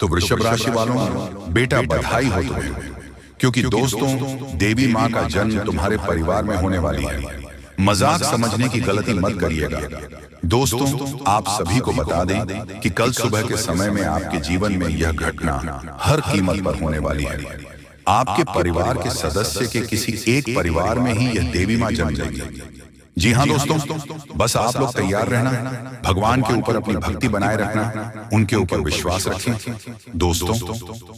तो वृषभ राशि वालों, बेटा बधाई हो तुम्हें, क्योंकि दोस्तों देवी माँ का जन्म तुम्हारे परिवार में होने वाली है। मजाक समझने की गलती मत करिएगा। दोस्तों आप सभी को बता दें कि कल सुबह के समय में आपके जीवन में यह घटना हर कीमत पर होने वाली है। आपके परिवार के सदस्य के किसी एक परिवार में ही यह देवी माँ जन्म लेगी। जी हाँ दोस्तों, बस आप लोग तैयार रहना, भगवान के ऊपर अपनी भक्ति बनाए रखना, उनके ऊपर विश्वास रखें। दोस्तों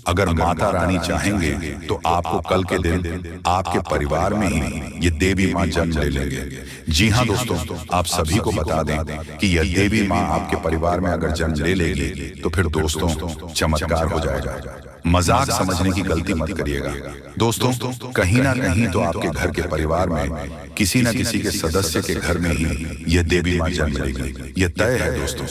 अगर माता रानी चाहेंगे तो आपको कल के दिन आपके परिवार में ही ये देवी माँ जन्म ले लेंगे। जी हाँ दोस्तों, आप सभी को बता दें कि यह देवी माँ आपके परिवार में अगर जन्म ले लेगी तो फिर दोस्तों चमत्कार हो जाएगा। मजाक समझने की गलती मत करिएगा। दोस्तों कहीं ना कहीं तो आपके घर के परिवार में किसी न किसी के सदस्य के घर में ही यह देवी माँ जन्म लेगी। यह तय है दोस्तों,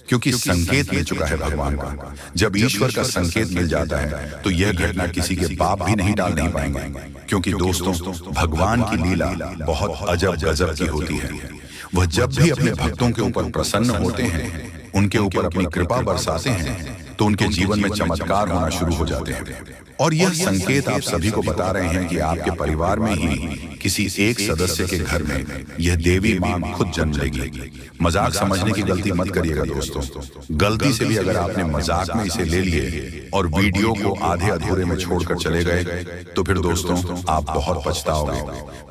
क्योंकि संकेत मिल चुका है भगवान का। जब ईश्वर का संकेत मिल जाता है तो यह घटना किसी के पाप भी नहीं डाल नहीं पाएंगे, क्योंकि दोस्तों भगवान की लीला बहुत अजब गजब की होती है। वह जब भी अपने भक्तों के ऊपर प्रसन्न होते हैं, उनके ऊपर अपनी कृपा बरसाते हैं, तो उनके जीवन में चमत्कार होना शुरू हो जाते हैं। और यह संकेत आप सभी को बता रहे हैं कि आपके परिवार में ही किसी एक सदस्य के घर में यह देवी माँ खुद जन्म लेगी। मजाक समझने की गलती मत करिएगा दोस्तों। गलती से भी अगर आपने मजाक में इसे ले लिए और वीडियो को आधे अधूरे में छोड़कर चले गए तो फिर दोस्तों आप बहुत पछताओगे।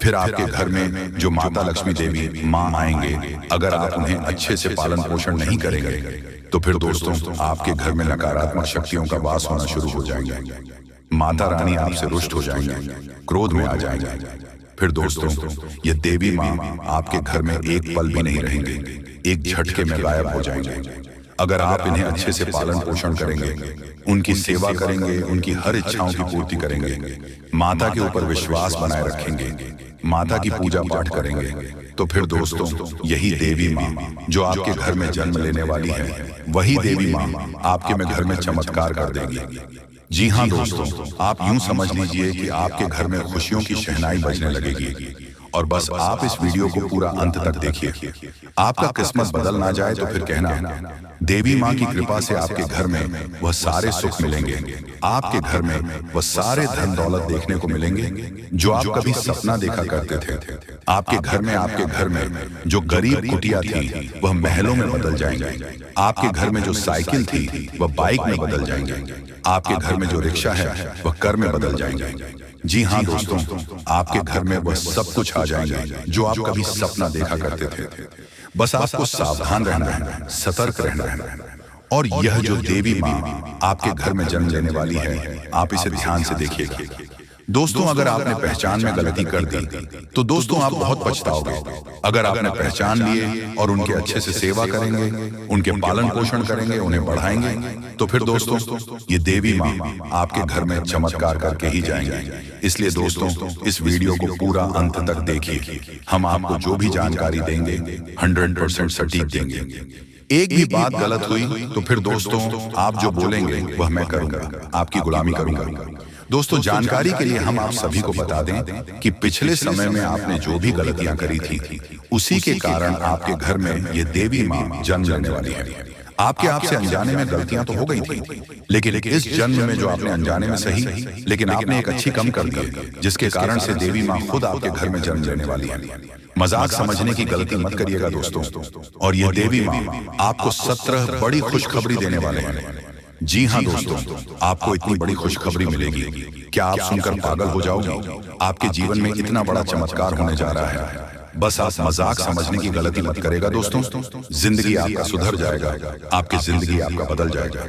फिर आपके घर में जो माता लक्ष्मी देवी माँ आएंगे, अगर आप उन्हें अच्छे से पालन पोषण नहीं करेंगे तो फिर दोस्तों आपके घर में नकारात्मक शक्तियों का वास होना शुरू हो जाएंगे। माता रानी आपसे रुष्ट हो जाएंगे, क्रोध में आ जाएंगे। फिर दोस्तों ये देवी माँ आपके घर में एक पल भी नहीं रहेंगे, एक झटके में गायब हो जाएंगे। अगर आप इन्हें अच्छे से पालन पोषण करेंगे, उनकी सेवा करेंगे, उनकी हर इच्छाओं की पूर्ति करेंगे, माता के ऊपर विश्वास बनाए रखेंगे, माता की पूजा पाठ करेंगे, तो फिर दोस्तों यही देवी माँ जो आपके घर में जन्म लेने वाली है, वही देवी माँ आपके में घर में चमत्कार कर देगी। जी हाँ दोस्तों, आप यूं समझ लीजिए कि आपके घर में खुशियों की शहनाई बजने लगेगी। और बस आप इस वीडियो को पूरा अंत तक देखिए। आपका किस्मत बदल ना जाए तो फिर कहना, देवी माँ की कृपा से आपके घर में वह सारे सुख मिलेंगे। आपके घर में वह सारे धन दौलत देखने को मिलेंगे जो आप कभी सपना देखा करते थे। आपके घर में जो गरीब कुटिया थी वह महलों में बदल जाएंगे। आपके घर में जो साइकिल थी वह बाइक में बदल जाएंगे। आपके घर में जो रिक्शा है वह कार में बदल जाएंगे। जी हाँ दोस्तों, आपके घर में वह सब कुछ आ जाएंगे जो आप कभी सपना देखा करते थे। बस आपको सावधान रहना है, सतर्क रहना है। और यह जो देवी माँ आपके घर में जन्म लेने वाली है, आप इसे ध्यान से देखिएगा। दोस्तों अगर आपने पहचान में गलती कर दी तो दोस्तों आप बहुत पछताओगे। अगर आपने पहचान लिए और उनके अच्छे से सेवा करेंगे, उनके पालन पोषण करेंगे, उन्हें बढ़ाएंगे, तो फिर दोस्तों ये देवी माँ आपके घर में चमत्कार करके ही जाएंगे। इसलिए दोस्तों इस वीडियो को पूरा अंत तक देखिए। हम आपको जो भी जानकारी देंगे 100% सटीक देंगे। एक भी बात गलत हुई तो फिर दोस्तों आप जो बोलेंगे वह मैं करूंगा, आपकी गुलामी करूंगा। दोस्तों जानकारी के लिए हम आप सभी को बता दें कि पिछले समय में आपने जो भी गलतियां करी थी, उसी के कारण आपके घर में ये देवी माँ जन्म लेने वाली है। आपके आपसे अनजाने में गलतियां तो हो गई थी, लेकिन इस जन्म में जो आपने अनजाने में सही, लेकिन आपने एक अच्छी कम कर दी, जिसके कारण से देवी माँ खुद आपके घर में जन्म लेने वाली है। मजाक समझने की गलती मत करिएगा दोस्तों। और ये देवी माँ आपको 17 बड़ी खुशखबरी देने वाले हैं। जी हाँ दोस्तों, आपको इतनी बड़ी खुशखबरी मिलेगी, क्या आप सुनकर पागल हो जाओगे? आपके जीवन में इतना बड़ा चमत्कार होने जा रहा है। बस आप मजाक समझने की गलती मत करेगा दोस्तों। जिंदगी आपका सुधर जाएगा, आपकी जिंदगी आपका बदल जाएगा।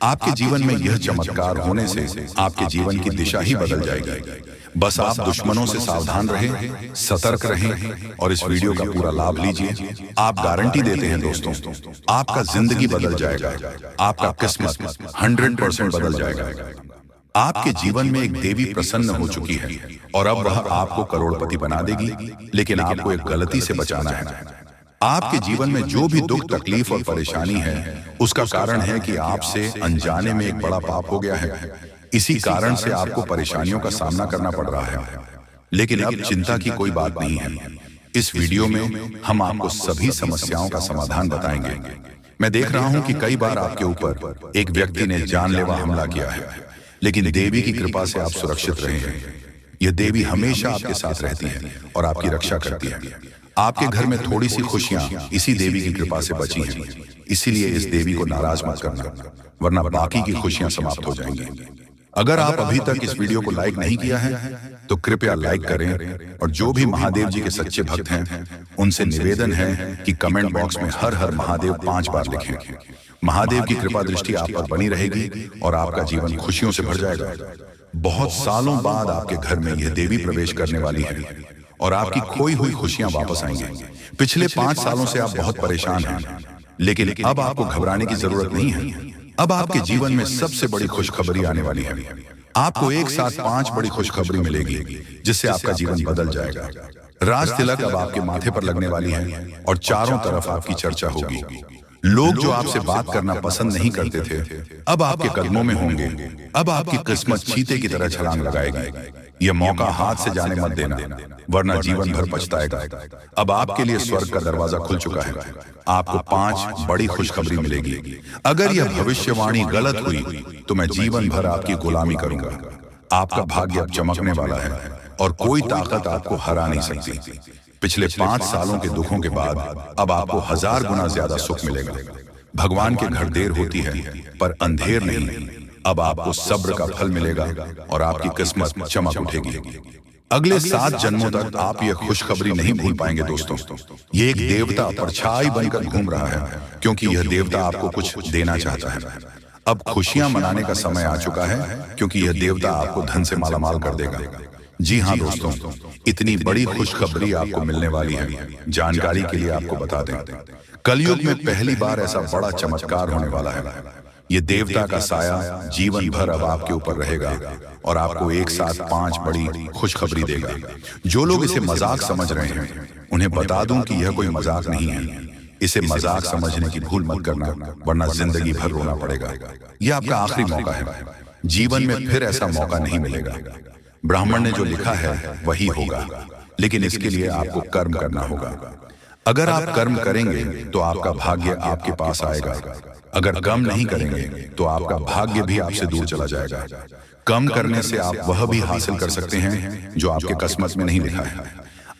आपके जीवन में यह चमत्कार होने से आपके जीवन की दिशा ही बदल जाएगी। बस आप दुश्मनों से सावधान रहें, सतर्क रहें और इस वीडियो का पूरा लाभ लीजिए। आप गारंटी देते हैं दोस्तों, आपका जिंदगी बदल जाएगा, आपका किस्मत 100% बदल जाएगा। आपके जीवन में एक देवी प्रसन्न हो चुकी है और अब वह आपको करोड़पति बना देगी, लेकिन आपको एक गलती से बचाना है। आपके जीवन में जो भी दुख तकलीफ और परेशानी है, उसका कारण है कि आपसे अनजाने में एक बड़ा पाप हो गया है। इसी कारण से आपको परेशानियों का सामना करना पड़ रहा है। लेकिन अब चिंता की कोई बात नहीं है। इस वीडियो में हम आपको सभी समस्याओं का समाधान बताएंगे। मैं देख रहा हूं कि कई बार आपके ऊपर एक व्यक्ति ने जानलेवा हमला किया है, लेकिन देवी की कृपा से आप सुरक्षित रहे हैं। यह देवी हमेशा आपके साथ रहती है और आपकी रक्षा करती है। आपके घर में थोड़ी सी खुशियां इसी देवी की कृपा से बची हैं। इसीलिए इस देवी को नाराज मत करना, वरना बाकी की खुशियां समाप्त हो जाएंगी। अगर आप अभी तक इस वीडियो को लाइक नहीं किया है तो कृपया लाइक करें, और जो भी महादेव जी के सच्चे भक्त हैं उनसे निवेदन है कि कमेंट बॉक्स में हर हर महादेव 5 बार लिखें। महादेव की कृपा दृष्टि आप पर बनी रहेगी और आपका जीवन खुशियों से भर जाएगा। बहुत सालों बाद आपके घर में यह देवी प्रवेश करने वाली है और आपकी खोई हुई खुशियां वापस आएंगी। पिछले 5 सालों से आप बहुत परेशान हैं, लेकिन अब आपको घबराने की जरूरत नहीं है। अब आपके जीवन में सबसे बड़ी खुशखबरी आने वाली है। आपको एक साथ 5 बड़ी खुशखबरी मिलेगी, जिससे आपका जीवन बदल जाएगा। राज तिलक अब आपके माथे पर लगने वाली है और चारों तरफ आपकी चर्चा होगी। लोग जो आपसे बात करना पसंद नहीं करते थे, अब आपके कदमों में होंगे। अब आपकी किस्मत चीते की तरह छलांग लगाएगी। यह मौका हाथ से जाने मत देना, वरना जीवन भर पछताएगा। अब आपके लिए स्वर्ग का दरवाजा खुल चुका है। आपको 5 बड़ी खुशखबरी मिलेगी। अगर यह भविष्यवाणी गलत हुई तो मैं जीवन भर आपकी गुलामी करूंगा। आपका भाग्य अब चमकने वाला है और कोई ताकत आपको हरा नहीं सकती। पिछले 5 सालों के दुखों के बाद अब आपको 1000 गुना ज्यादा सुख मिलेगा। भगवान के घर देर होती है पर अंधेर नहीं। अब आपको सब्र का फल मिलेगा और आपकी किस्मत चमक उठेगी। अगले 7 जन्मों तक आप यह खुशखबरी नहीं भूल पाएंगे दोस्तों। ये एक देवता परछाई बनकर घूम रहा है, क्योंकि यह देवता आपको कुछ देना चाहता है। अब खुशियां मनाने का समय आ चुका है, क्योंकि यह देवता आपको धन से मालामाल कर देगा। जी हाँ दोस्तों, इतनी बड़ी खुशखबरी आपको मिलने वाली है। जानकारी के लिए आपको बता दें, कलयुग में पहली बार ऐसा बड़ा चमत्कार होने वाला है। ये देवता का साया जीवन भर अब आपके ऊपर रहेगा और आपको एक साथ 5 बड़ी खुशखबरी देगा। जो लोग इसे मजाक समझ रहे हैं, उन्हें बता दूं कि यह कोई मजाक नहीं है। इसे मजाक समझने की भूल मत करना, वरना जिंदगी भर रोना पड़ेगा। यह आपका आखिरी मौका है। जीवन में फिर ऐसा मौका नहीं मिलेगा। ब्राह्मण ने जो लिखा है वही होगा, लेकिन इसके लिए आपको कर्म करना होगा। अगर आप कर्म करेंगे तो आपका भाग्य आपके पास आएगा। अगर कर्म नहीं करेंगे तो आपका भाग्य भी आपसे दूर चला जाएगा। कर्म करने से आप वह भी हासिल कर सकते हैं जो आपके किस्मत में नहीं लिखा है।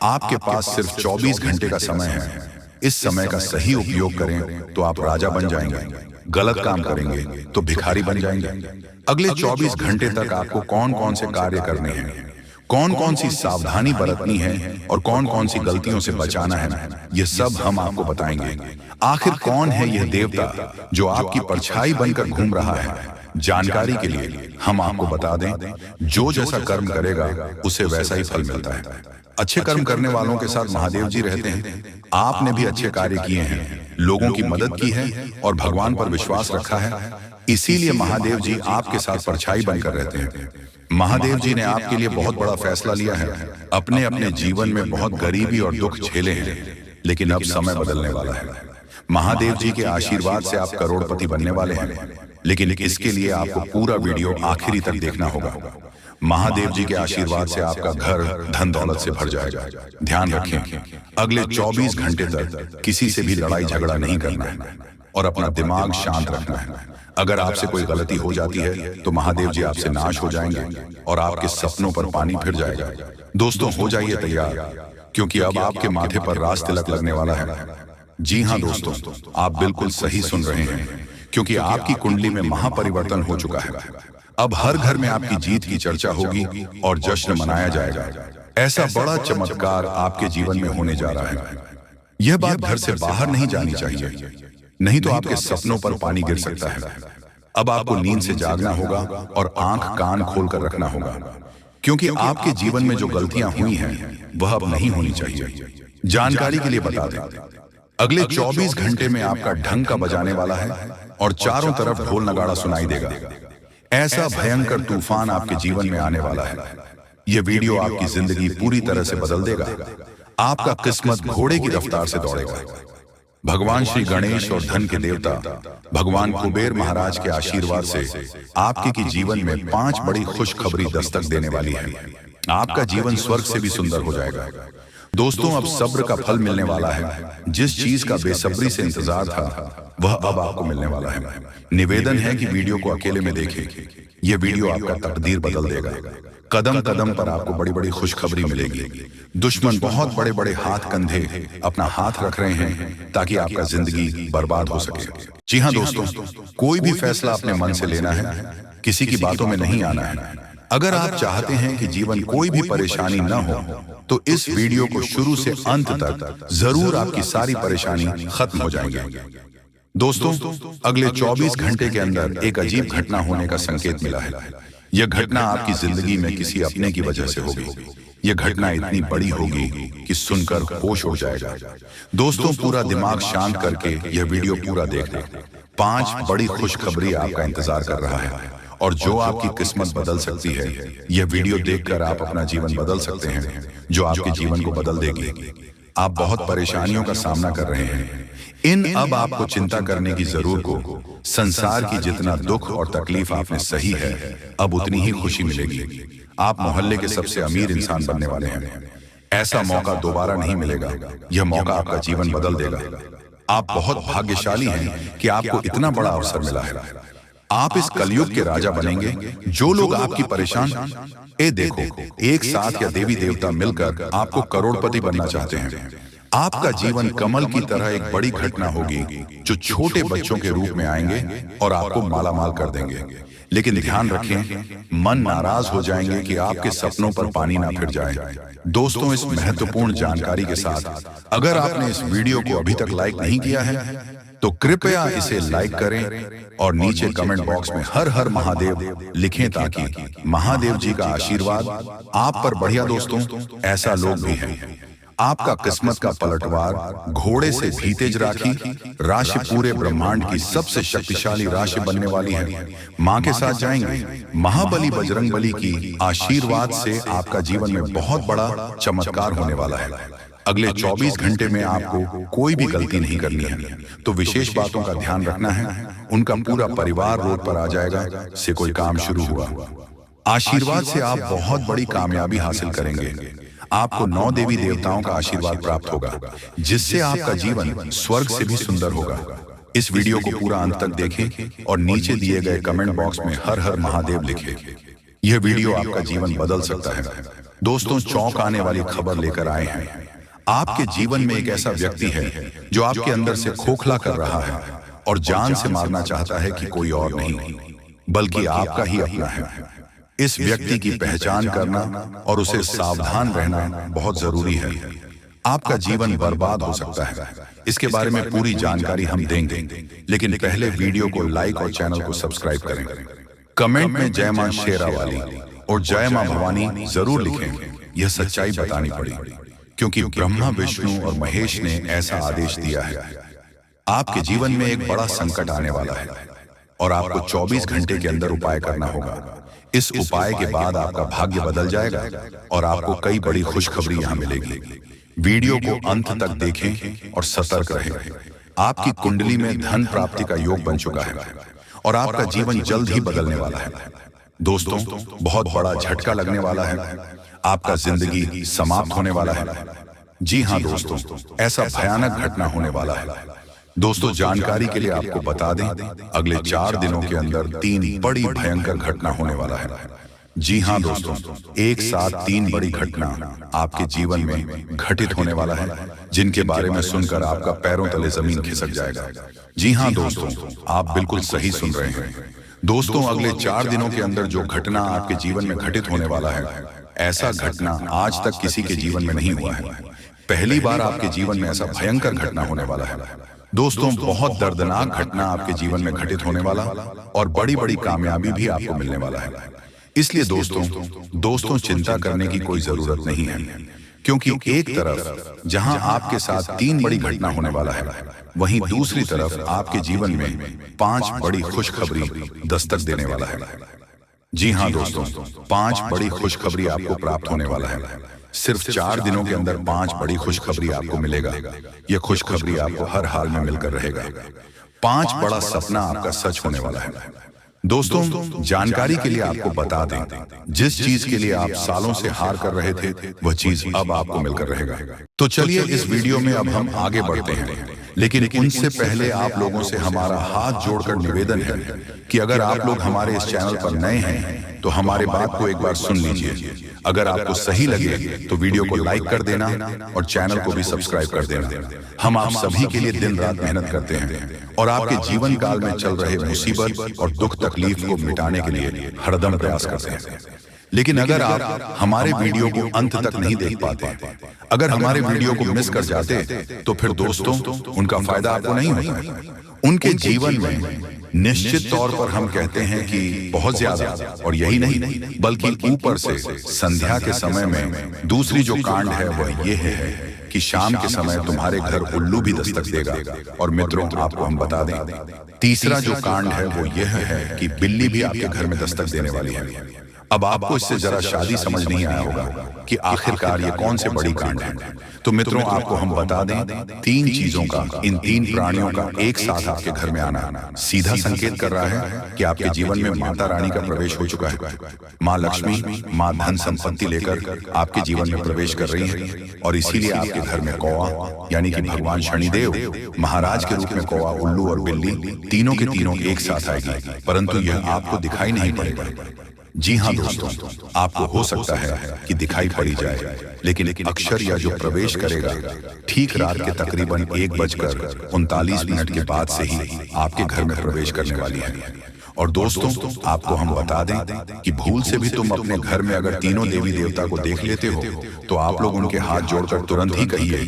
आपके पास सिर्फ 24 घंटे का समय है। इस समय का सही उपयोग करें तो आप राजा बन जाएंगे। गलत काम करेंगे तो भिखारी बन जाएंगे। अगले 24 घंटे तक आपको कौन कौन से कार्य करने हैं, कौन कौन सी सावधानी बरतनी है और कौन कौन सी गलतियों से बचाना है, ये सब हम आपको बताएंगे। आखिर कौन है यह देवता जो आपकी परछाई बनकर घूम रहा है? जानकारी के लिए हम आपको बता दें, जो जैसा कर्म करेगा उसे वैसा ही फल मिलता है। अच्छे कर्म करने वालों के साथ महादेव जी रहते हैं। आपने भी अच्छे कार्य किए हैं, लोगों की मदद की है और भगवान पर विश्वास रखा है, इसीलिए महादेव जी आपके साथ परछाई बनकर रहते हैं। महादेव जी ने आपके लिए बहुत बड़ा फैसला लिया है। अपने अपने जीवन में बहुत गरीबी और दुख झेले हैं, लेकिन अब समय बदलने वाला है। महादेव जी के आशीर्वाद से आप करोड़पति बनने वाले हैं, लेकिन इसके लिए आपको पूरा वीडियो आखिरी तक देखना होगा। महादेव जी के आशीर्वाद से आपका घर धन दौलत से भर जाएगा। ध्यान रखें, अगले 24 घंटे तक किसी से भी लड़ाई झगड़ा नहीं करना है और अपना दिमाग शांत रखना है। अगर आपसे कोई गलती हो जाती है तो महादेव जी आपसे नाश हो जाएंगे और आपके सपनों पर पानी फिर जाएगा। दोस्तों, हो जाइए तैयार, क्योंकि अब आपके माथे पर राज तिलक लगने वाला है। जी हाँ दोस्तों, आप बिल्कुल सही सुन रहे हैं, क्योंकि आपकी कुंडली में महापरिवर्तन हो चुका है। अब हर घर में आपकी जीत की चर्चा होगी और जश्न मनाया जाएगा। ऐसा बड़ा चमत्कार आपके जीवन में होने जा रहा है। यह बात घर से बाहर नहीं जानी चाहिए, नहीं तो आपके सपनों पर पानी गिर सकता है। अब आपको नींद से जागना होगा और आंख कान खोलकर रखना होगा, क्योंकि आपके जीवन में जो गलतियां हुई हैं वह अब नहीं होनी चाहिए। जानकारी के लिए बता दें, अगले 24 घंटे में आपका ढंग का बजाने वाला है और चारों तरफ ढोल नगाड़ा सुनाई देगा। ऐसा भयंकर तूफान आपके जीवन में आने वाला है। यह वीडियो आपकी जिंदगी पूरी तरह से बदल देगा। आपका किस्मत घोड़े की रफ्तार से दौड़ेगा। भगवान श्री गणेश और धन के देवता भगवान कुबेर महाराज के आशीर्वाद से आपके की जीवन में 5 बड़ी खुशखबरी दस्तक देने वाली है। आपका जीवन स्वर्ग से भी सुंदर हो जाएगा। दोस्तों, अब सब्र का फल मिलने वाला है। जिस चीज का बेसब्री से इंतजार था वह अब आपको मिलने वाला है। निवेदन है कि वीडियो को अकेले में देखें। यह वीडियो आपका तकदीर बदल देगा। कदम कदम पर आपको बड़ी बड़ी खुशखबरी मिलेगी। दुश्मन बहुत बड़े बड़े हाथ कंधे अपना हाथ रख रहे हैं ताकि आपका जिंदगी बर्बाद हो सके। जी हाँ दोस्तों, कोई भी फैसला अपने मन से लेना है, किसी की बातों में नहीं आना है। अगर आप चाहते हैं कि जीवन कोई भी परेशानी न हो तो इस वीडियो को शुरू से अंत तक जरूर आपकी सारी परेशानी खत्म हो जाएगी। दोस्तों, अगले 24 घंटे के अंदर एक अजीब घटना होने का संकेत मिला है। यह घटना आपकी जिंदगी में किसी अपने की वजह से होगी। यह घटना इतनी बड़ी होगी कि सुनकर होश उड़ जाएगा। दोस्तों, पूरा दिमाग शांत करके यह वीडियो पूरा देखना। 5 बड़ी खुशखबरी आपका इंतजार कर रहा है और जो आपकी किस्मत बदल सकती है। यह वीडियो देखकर आप अपना जीवन बदल सकते हैं, जो आपके जीवन को बदल देगी। आप बहुत परेशानियों का सामना कर रहे हैं। इन अब आपको चिंता करने की जरूरत को। संसार की जितना दुख और तकलीफ आपने सही है, अब उतनी ही खुशी मिलेगी। आप मोहल्ले के सबसे अमीर इंसान बनने वाले हैं। ऐसा मौका दोबारा नहीं मिलेगा। यह मौका आपका जीवन बदल देगा। आप बहुत भाग्यशाली हैं कि आपको इतना बड़ा अवसर मिला है। आप इस कलयुग के राजा बनेंगे। जो लोग आपकी परेशान देखो, एक साथ या देवी देवता मिलकर आपको करोड़पति बनना चाहते हैं। आपका जीवन कमल की तरह एक बड़ी घटना होगी जो छोटे बच्चों के रूप में आएंगे और आपको मालामाल कर देंगे। लेकिन ध्यान रखें, मन नाराज हो जाएंगे कि आपके सपनों पर पानी ना फिर जाए। दोस्तों, इस महत्वपूर्ण जानकारी के साथ अगर आपने इस वीडियो को अभी तक लाइक नहीं किया है तो कृपया इसे लाइक करें और नीचे कमेंट बॉक्स में हर हर महादेव लिखें ताकि महादेव जी का आशीर्वाद आप पर बढ़िया। दोस्तों, ऐसा लोग भी हैं। आपका किस्मत का पलटवार घोड़े से भी तेज राखी राशि पूरे ब्रह्मांड की सबसे शक्तिशाली राशि बनने वाली है। मां के साथ जाएंगे। महाबली बजरंगबली की आशीर्वाद से आपका जीवन में बहुत बड़ा चमत्कार होने वाला है। अगले 24 घंटे में आपको कोई भी गलती नहीं करनी है, तो विशेष बातों का ध्यान रखना है। उनका पूरा परिवार रोड पर आ जाएगा से कोई काम शुरू हुआ। आशीर्वाद से आप बहुत बड़ी कामयाबी हासिल करेंगे। आपको 9 देवी देवताओं का आशीर्वाद प्राप्त होगा, जिससे आपका जीवन स्वर्ग से भी सुंदर होगा। इस वीडियो को पूरा अंत तक देखें और नीचे दिए गए कमेंट बॉक्स में हर हर महादेव लिखें। यह वीडियो आपका जीवन बदल सकता है। दोस्तों, चौंक आने वाली खबर लेकर आए हैं। आपके जीवन में एक ऐसा व्यक्ति है जो आपके अंदर से खोखला कर रहा है और जान से मारना चाहता है कि कोई और नहीं बल्कि आपका ही अपना है। इस व्यक्ति की पहचान करना और उसे सावधान रहना बहुत जरूरी है। आपका जीवन बर्बाद हो सकता है। इसके बारे में पूरी जानकारी हम देंगे, लेकिन पहले वीडियो को लाइक और चैनल को सब्सक्राइब करें। कमेंट में जय मां शेरा वाली और जय मां भवानी जरूर लिखें। यह सच्चाई बतानी पड़ी, क्योंकि ब्रह्मा, विष्णु और महेश ने ऐसा आदेश दिया है। आपके जीवन में एक बड़ा संकट आने वाला है और आपको 24 घंटे के अंदर उपाय करना होगा। इस उपाय के बाद आपका भाग्य बदल जाएगा और आपको कई बड़ी खुशखबरी यहाँ मिलेगी। वीडियो को अंत तक देखें और सतर्क रहें। आपकी कुंडली में धन प्राप्ति का योग बन चुका है और आपका जीवन जल्द ही बदलने वाला है। दोस्तों, बहुत बड़ा झटका लगने वाला है। आपका जिंदगी समाप्त होने वाला है। जी हाँ दोस्तों, ऐसा भयानक घटना होने वाला है। दोस्तों, जानकारी के लिए आपको बता दें, अगले 4 दिनों के अंदर 3 बड़ी भयंकर घटना होने वाला है। जी हाँ दोस्तों, एक साथ 3 बड़ी घटना आपके जीवन में घटित होने वाला है, जिनके बारे में सुनकर आपका पैरों तले जमीन खिसक जाएगा। जी हाँ दोस्तों, आप बिल्कुल सही सुन रहे हैं। दोस्तों, अगले 4 दिनों के अंदर जो घटना आपके जीवन में घटित होने वाला है, ऐसा घटना आज तक किसी के जीवन में नहीं हुआ है। पहली बार आपके जीवन में ऐसा भयंकर घटना होने वाला है। दोस्तों, बहुत दर्दनाक घटना आपके जीवन में घटित होने वाला और बड़ी बड़ी कामयाबी भी आपको मिलने वाला है। इसलिए दोस्तों चिंता करने की कोई जरूरत नहीं है, क्योंकि एक तरफ जहां आपके साथ 3 बड़ी घटना होने वाला है, वहीं दूसरी तरफ आपके जीवन में 5 बड़ी खुशखबरी दस्तक देने वाला है। जी हाँ दोस्तों, 5 बड़ी खुशखबरी आपको प्राप्त होने वाला है। सिर्फ 4 दिनों के अंदर 5 बड़ी खुशखबरी आपको मिलेगा। यह खुशखबरी आपको हर हाल में मिलकर रहेगा। 5 बड़ा सपना आपका सच होने वाला है। दोस्तों, जानकारी के लिए आपको बता दें, जिस चीज के लिए आप सालों से हार कर रहे थे, वह चीज अब आपको मिलकर रहेगा। तो चलिए इस वीडियो में अब हम आगे बढ़ते हैं, लेकिन उनसे पहले आप लोगों से हमारा हाथ जोड़कर निवेदन है कि अगर आप लोग हमारे इस चैनल पर नए हैं तो हमारे बात को एक बार सुन लीजिए। अगर आपको सही लगे तो वीडियो को लाइक कर देना और चैनल को भी सब्सक्राइब कर देना। हम आप सभी के लिए दिन रात मेहनत करते हैं और आपके जीवन काल में चल रहे मुसीबत और दुख तकलीफ को मिटाने के लिए हरदम प्रयास करते हैं। लेकिन अगर आप हमारे वीडियो को अंत तक नहीं देख पाते, अगर हमारे वीडियो को मिस कर जाते, तो फिर दोस्तों उनका फायदा आपको नहीं होता। उनके जीवन में निश्चित तौर पर हम कहते हैं कि बहुत ज्यादा, और यही नहीं बल्कि ऊपर से संध्या के समय में दूसरी जो कांड है वह यह है कि शाम के समय तुम्हारे घर उल्लू भी दस्तक देगा। और मित्रों, आपको हम बता दें, तीसरा जो कांड है वो यह है कि बिल्ली भी आपके घर में दस्तक देने वाली है। अब आपको इससे जरा शादी समझ नहीं आया होगा कि आखिरकार ये कौन से बड़ी कांड है। तो मित्रों, आपको हम बता दें, 3 चीजों का, इन 3 प्राणियों का एक साथ आपके घर में आना सीधा संकेत कर रहा है कि आपके जीवन में माता रानी का प्रवेश हो चुका है। माँ लक्ष्मी, माँ धन संपत्ति लेकर आपके जीवन में प्रवेश कर रही है। और इसीलिए आपके घर में कौवा यानी कि भगवान शनिदेव महाराज के रूप में कौवा, उल्लू और बिल्ली तीनों के तीनों एक साथ आएगी, परंतु यह आपको दिखाई नहीं पड़ेगा। जी हाँ दोस्तों, आपको हो सकता है कि दिखाई पड़ी जाए, लेकिन अक्षर या जो प्रवेश करेगा ठीक रात के तकरीबन 1:39 के बाद से ही आपके घर में प्रवेश करने वाली है। और दोस्तों, आपको हम बता दें कि भूल से भी तुम अपने घर में अगर तीनों देवी देवता को देख लेते हो तो आप लोग उनके हाथ जोड़कर तुरंत ही कहिए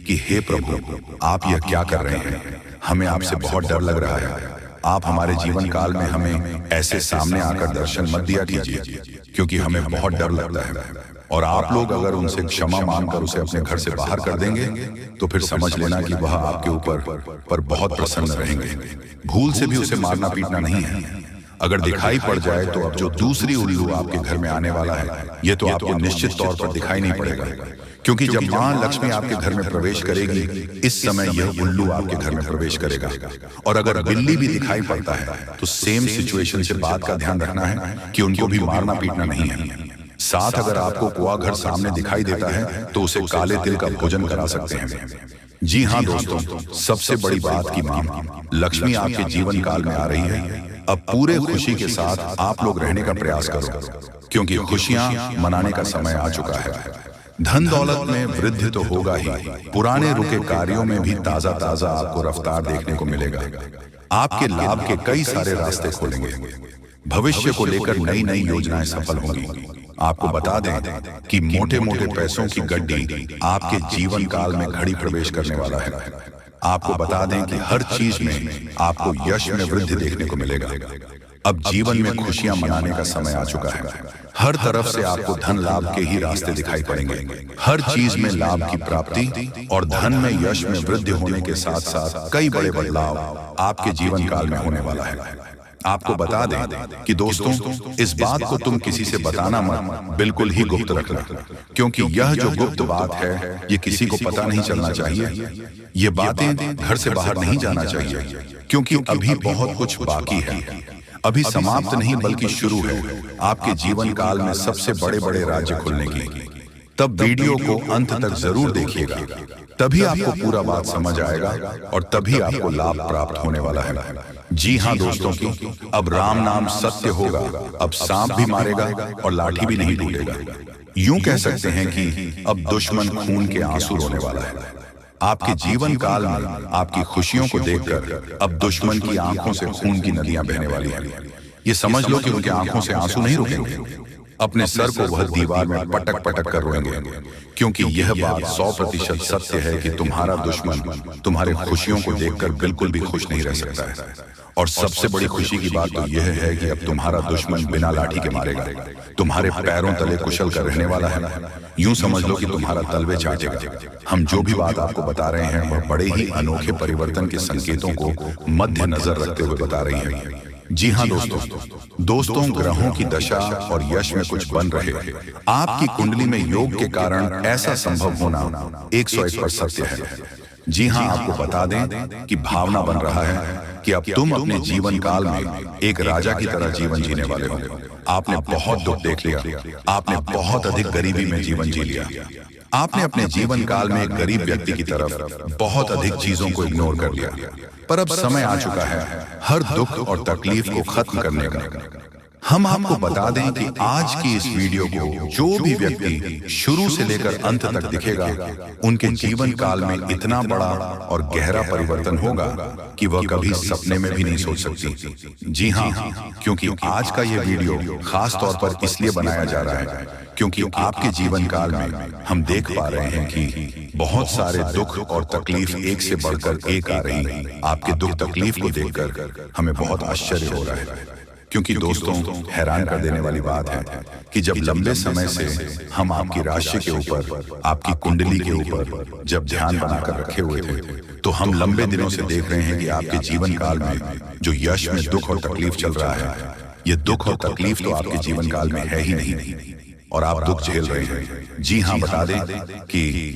कि हे प्रभु, आप यह क्या कर रहे हैं? हमें आपसे बहुत डर लग रहा है। आप हमारे जीवन काल में हमें ऐसे सामने आकर दर्शन मत दिया कीजिए, क्योंकि हमें बहुत डर लगता है। और आप लोग अगर उनसे क्षमा मांगकर उसे अपने घर से बाहर कर देंगे तो फिर समझ लेना कि वह आपके ऊपर बहुत प्रसन्न रहेंगे। भूल से भी उसे मारना पीटना नहीं है। अगर दिखाई पड़ जाए तो अब जो दूसरी उल्लू आपके घर में आने वाला है, ये तो आपको निश्चित तौर पर दिखाई नहीं पड़ेगा, क्योंकि जब माँ लक्ष्मी आपके घर में प्रवेश करेगी, इस समय यह उल्लू आपके घर में प्रवेश करेगा। और अगर बिल्ली भी दिखाई पड़ता है तो सेम सिचुएशन से बात का ध्यान रखना है कि उनको भी मारना पीटना नहीं है। साथ अगर आपको कुआ घर सामने दिखाई देता है तो उसे काले तिल का भोजन करा सकते हैं। जी हाँ दोस्तों, सबसे बड़ी बात की माँ लक्ष्मी आपके जीवन काल में आ रही है। अब पूरे खुशी के साथ आप लोग रहने का प्रयास करो, क्योंकि खुशियां मनाने का समय आ चुका है। धन दौलत में वृद्धि तो होगा ही, पुराने रुके कार्यों में भी ताजा ताजा आपको रफ्तार देखने को मिलेगा। आपके लाभ के कई सारे रास्ते खोलेंगे। भविष्य को लेकर नई नई योजनाएं सफल होंगी। आपको बता दें कि मोटे मोटे पैसों की गड्डी आपके जीवन काल में घड़ी प्रवेश करने वाला है। आपको बता दें कि हर चीज में आपको यश में वृद्धि देखने को मिलेगा। अब जीवन में खुशियां मनाने का समय आ चुका है। हर तरफ से आपको धन लाभ के ही रास्ते दिखाई पड़ेंगे। हर चीज में लाभ की प्राप्ति और धन में यश में वृद्धि होने के साथ साथ कई बड़े बदलाव आपके जीवन काल में होने वाला है। आपको बता दें कि दोस्तों, इस बात को तुम किसी से बताना मत, बिल्कुल ही गुप्त रखना, क्योंकि यह जो गुप्त बात है ये किसी को पता नहीं चलना चाहिए। ये बातें घर से बाहर नहीं जाना चाहिए, क्योंकि अभी बहुत कुछ बाकी है। अभी समाप्त नहीं बल्कि शुरू है आपके जीवन काल में सबसे बड़े बड़े राज्य खुलने की। तब वीडियो को अंत तक जरूर देखिएगा, तभी आपको पूरा बात समझ आएगा और तभी आपको लाभ प्राप्त होने वाला है। जी हाँ दोस्तों, की अब राम नाम सत्य होगा। अब सांप भी मारेगा और लाठी भी नहीं टूटेगा। यूं कह सकते हैं कि अब दुश्मन खून के आंसू रोने वाला है। आपके जीवन काल में आपकी खुशियों को देखकर अब दुश्मन की आंखों से खून की नदियां बहने वाली हैं। ये समझ लो कि उनके आंखों से आंसू नहीं रुकेंगे। अपने सर को वह दीवार में पटक पटक कर रोएंगे, क्योंकि यह बात 100% सत्य है कि तुम्हारा दुश्मन तुम्हारे खुशियों को देखकर बिल्कुल भी खुश नहीं रह सकता है। और सबसे बड़ी खुशी की बात तो यह है कि अब तुम्हारा दुश्मन बिना लाठी के मारेगा, तुम्हारे पैरों तले कुशल कर रहने वाला है। यूं समझ लो कि तुम्हारा तलवे चाटेगा। हम जो भी बात आपको बता रहे हैं वह बड़े ही अनोखे परिवर्तन के संकेतों को मध्य नजर रखते हुए बता रही है। जी हाँ दोस्तों, ग्रहों की दशा और यश में कुछ बन रहे आपकी कुंडली में योग के कारण ऐसा संभव होना 101% सत्य है। जी हाँ, आपको बता दें कि भावना बन रहा है कि अब तुम अपने जीवन काल में एक राजा की तरह जीवन जीने वाले हो। आपने बहुत दुख देख लिया, आपने बहुत अधिक गरीबी में जीवन जी लिया, आपने अपने जीवन काल में एक गरीब व्यक्ति की तरफ बहुत अधिक चीजों को इग्नोर कर लिया। पर अब समय आ चुका है हर दुख और तकलीफ को खत्म करने का। हम आपको बता दें कि आज की इस वीडियो को जो भी व्यक्ति शुरू से लेकर अंत तक दिखेगा, उनके जीवन काल में इतना बड़ा और गहरा परिवर्तन होगा कि वह कभी सपने में भी नहीं सोच सकती। जी हाँ, क्योंकि आज का यह वीडियो खास तौर पर इसलिए बनाया जा रहा है क्योंकि आपके जीवन काल में हम देख पा रहे हैं कि बहुत सारे दुख और तकलीफ एक से बढ़कर एक आ रही है। आपके दुख तकलीफ को देखकर हमें बहुत आश्चर्य हो रहा है, क्योंकि दोस्तों हैरान कर देने वाली बात है कि जब लंबे समय से हम आपकी राशि के ऊपर, आपकी कुंडली के ऊपर जब ध्यान बनाकर रखे हुए थे, तो हम लंबे दिनों से देख रहे हैं कि आपके जीवन काल में जो यश में दुख और तकलीफ चल रहा है, ये दुख और तकलीफ तो आपके जीवन काल में है ही नहीं और आप दुख झेल रहे हैं। जी हाँ, बता दें कि